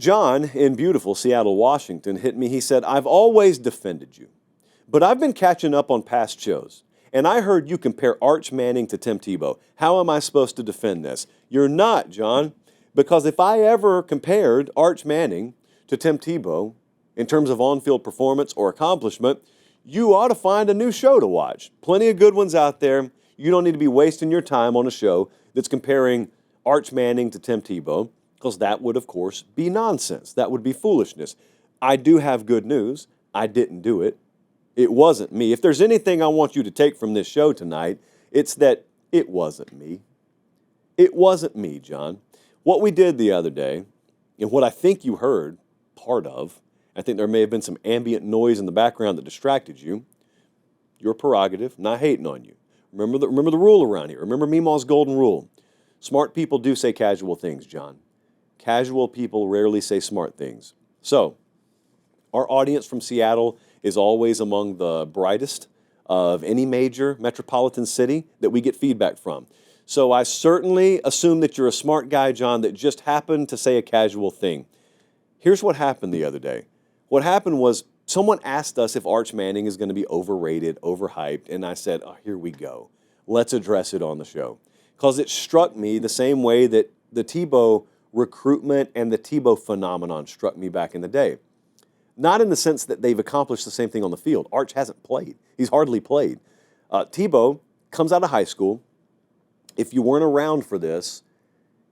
John in beautiful Seattle, Washington hit me. He said, I've always defended you, but I've been catching up on past shows, and I heard you compare Arch Manning to Tim Tebow. How am I supposed to defend this? You're not, John, because if I ever compared Arch Manning to Tim Tebow in terms of on-field performance or accomplishment, you ought to find a new show to watch. Plenty of good ones out there. You don't need to be wasting your time on a show that's comparing Arch Manning to Tim Tebow, because that would, of course, be nonsense. That would be foolishness. I do have good news. I didn't do it. It wasn't me. If there's anything I want you to take from this show tonight, it's that it wasn't me. It wasn't me, John. What we did the other day, and what I think you heard part of, I think there may have been some ambient noise in the background that distracted you. Your prerogative, not hating on you. Remember the rule around here. Remember Meemaw's golden rule. Smart people do say casual things, John. Casual people rarely say smart things. So, our audience from Seattle is always among the brightest of any major metropolitan city that we get feedback from. So I certainly assume that you're a smart guy, John, that just happened to say a casual thing. Here's what happened the other day. What happened was someone asked us if Arch Manning is going to be overrated, overhyped, and I said, oh, here we go. Let's address it on the show. Because it struck me the same way that the Tebow recruitment and the Tebow phenomenon struck me back in the day. Not in the sense that they've accomplished the same thing on the field. Arch hasn't played. He's hardly played. Tebow comes out of high school. If you weren't around for this,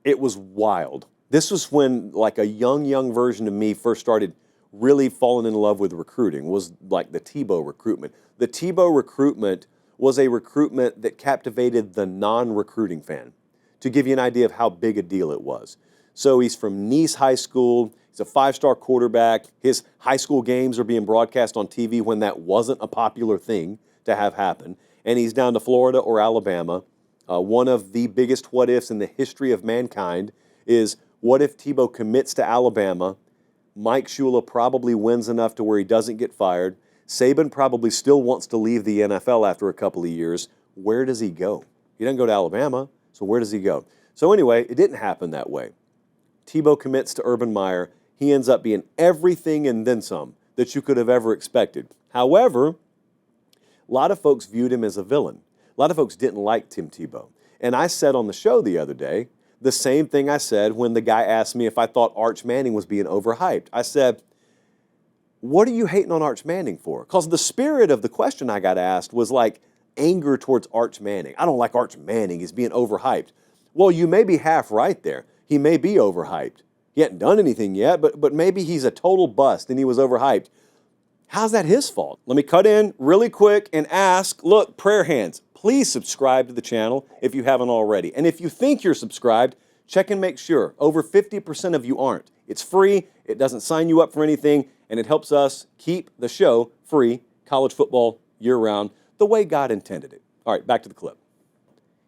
it was wild. This was when like a young version of me first started really falling in love with recruiting, was like the Tebow recruitment. The Tebow recruitment was a recruitment that captivated the non-recruiting fan, to give you an idea of how big a deal it was. So he's from Nice High School. He's a five-star quarterback. His high school games are being broadcast on TV when that wasn't a popular thing to have happen. And he's down to Florida or Alabama. One of the biggest what-ifs in the history of mankind is, what if Tebow commits to Alabama? Mike Shula probably wins enough to where he doesn't get fired. Saban probably still wants to leave the NFL after a couple of years. Where does he go? He doesn't go to Alabama, so where does he go? So anyway, it didn't happen that way. Tebow commits to Urban Meyer. He ends up being everything and then some that you could have ever expected. However, a lot of folks viewed him as a villain. A lot of folks didn't like Tim Tebow. And I said on the show the other day the same thing I said when the guy asked me if I thought Arch Manning was being overhyped. I said, what are you hating on Arch Manning for? Because the spirit of the question I got asked was like anger towards Arch Manning. I don't like Arch Manning. He's being overhyped. Well, you may be half right there. He may be overhyped. He hadn't done anything yet, but maybe he's a total bust and he was overhyped. How's that his fault? Let me cut in really quick and ask, look, prayer hands, please subscribe to the channel if you haven't already. And if you think you're subscribed, check and make sure. Over 50% of you aren't. It's free, it doesn't sign you up for anything, and it helps us keep the show free, college football year-round, the way God intended it. All right, back to the clip.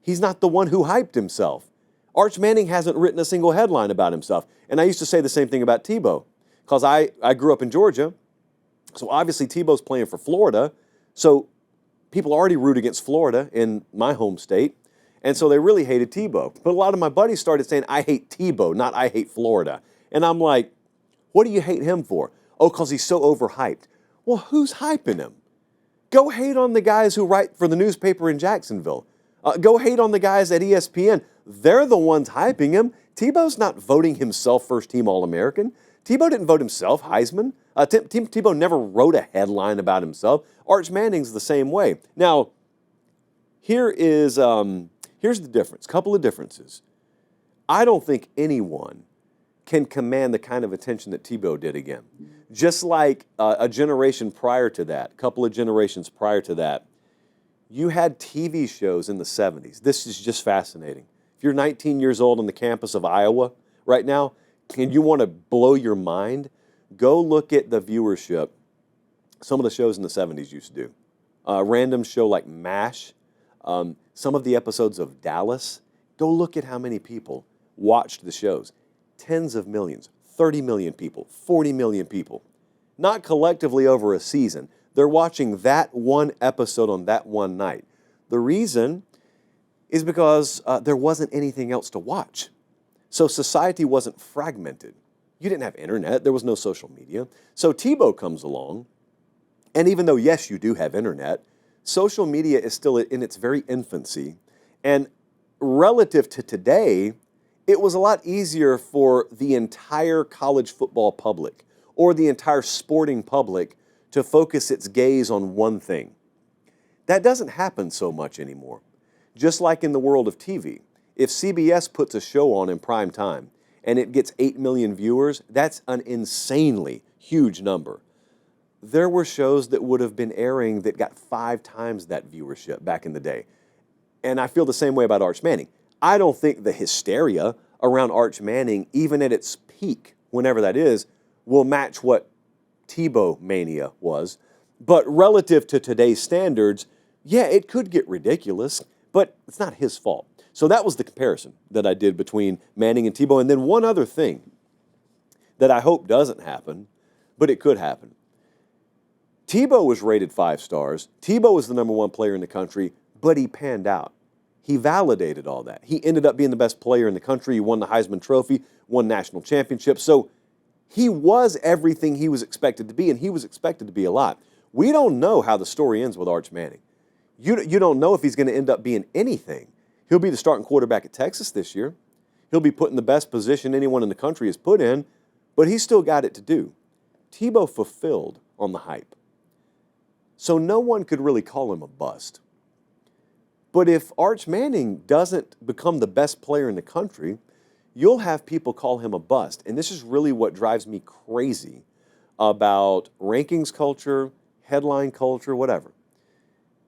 He's not the one who hyped himself. Arch Manning hasn't written a single headline about himself. And I used to say the same thing about Tebow, because I grew up in Georgia. So obviously Tebow's playing for Florida. So people already root against Florida in my home state. And so they really hated Tebow. But a lot of my buddies started saying, I hate Tebow, not I hate Florida. And I'm like, what do you hate him for? Oh, because he's so overhyped. Well, who's hyping him? Go hate on the guys who write for the newspaper in Jacksonville. Go hate on the guys at ESPN. They're the ones hyping him. Tebow's not voting himself first-team All-American. Tebow didn't vote himself Heisman. Tebow never wrote a headline about himself. Arch Manning's the same way. Now, here's the difference, couple of differences. I don't think anyone can command the kind of attention that Tebow did again. Just like a generation prior to that, a couple of generations prior to that, you had TV shows in the 70s. This is just fascinating. If you're 19 years old on the campus of Iowa right now, and you want to blow your mind, go look at the viewership some of the shows in the 70s used to do. A random show like MASH, some of the episodes of Dallas. Go look at how many people watched the shows. Tens of millions, 30 million people, 40 million people. Not collectively over a season. They're watching that one episode on that one night. The reason is because there wasn't anything else to watch. So society wasn't fragmented. You didn't have internet. There was no social media. So Tebow comes along, and even though, yes, you do have internet, social media is still in its very infancy. And relative to today, it was a lot easier for the entire college football public or the entire sporting public to focus its gaze on one thing. That doesn't happen so much anymore. Just like in the world of TV, if CBS puts a show on in prime time and it gets 8 million viewers, that's an insanely huge number. There were shows that would have been airing that got 5 times that viewership back in the day. And I feel the same way about Arch Manning. I don't think the hysteria around Arch Manning, even at its peak, whenever that is, will match what Tebow mania was. But relative to today's standards, yeah, it could get ridiculous, but it's not his fault. So that was the comparison that I did between Manning and Tebow. And then one other thing that I hope doesn't happen, but it could happen. Tebow was rated 5 stars. Tebow was the number 1 player in the country, but he panned out. He validated all that. He ended up being the best player in the country. He won the Heisman Trophy, won national championships. So he was everything he was expected to be, and he was expected to be a lot. We don't know how the story ends with Arch Manning. You don't know if he's going to end up being anything. He'll be the starting quarterback at Texas this year. He'll be put in the best position anyone in the country is put in, but he's still got it to do. Tebow fulfilled on the hype. So no one could really call him a bust. But if Arch Manning doesn't become the best player in the country, you'll have people call him a bust. And this is really what drives me crazy about rankings culture, headline culture, whatever.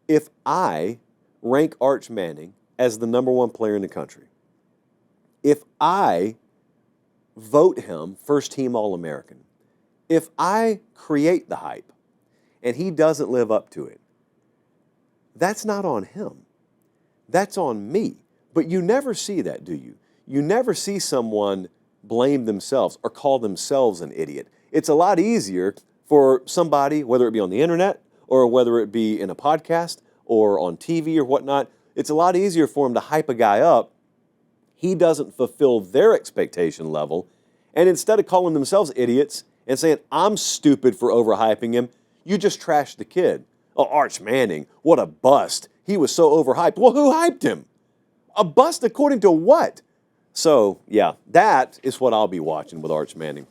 If I rank Arch Manning as the number 1 player in the country, if I vote him first team All-American, if I create the hype and he doesn't live up to it, that's not on him. That's on me. But you never see that, do you? You never see someone blame themselves or call themselves an idiot. It's a lot easier for somebody, whether it be on the internet or whether it be in a podcast or on TV or whatnot, it's a lot easier for them to hype a guy up. He doesn't fulfill their expectation level. And instead of calling themselves idiots and saying, I'm stupid for overhyping him, you just trash the kid. Oh, Arch Manning, what a bust. He was so overhyped. Well, who hyped him? A bust according to what? So, yeah, that is what I'll be watching with Arch Manning.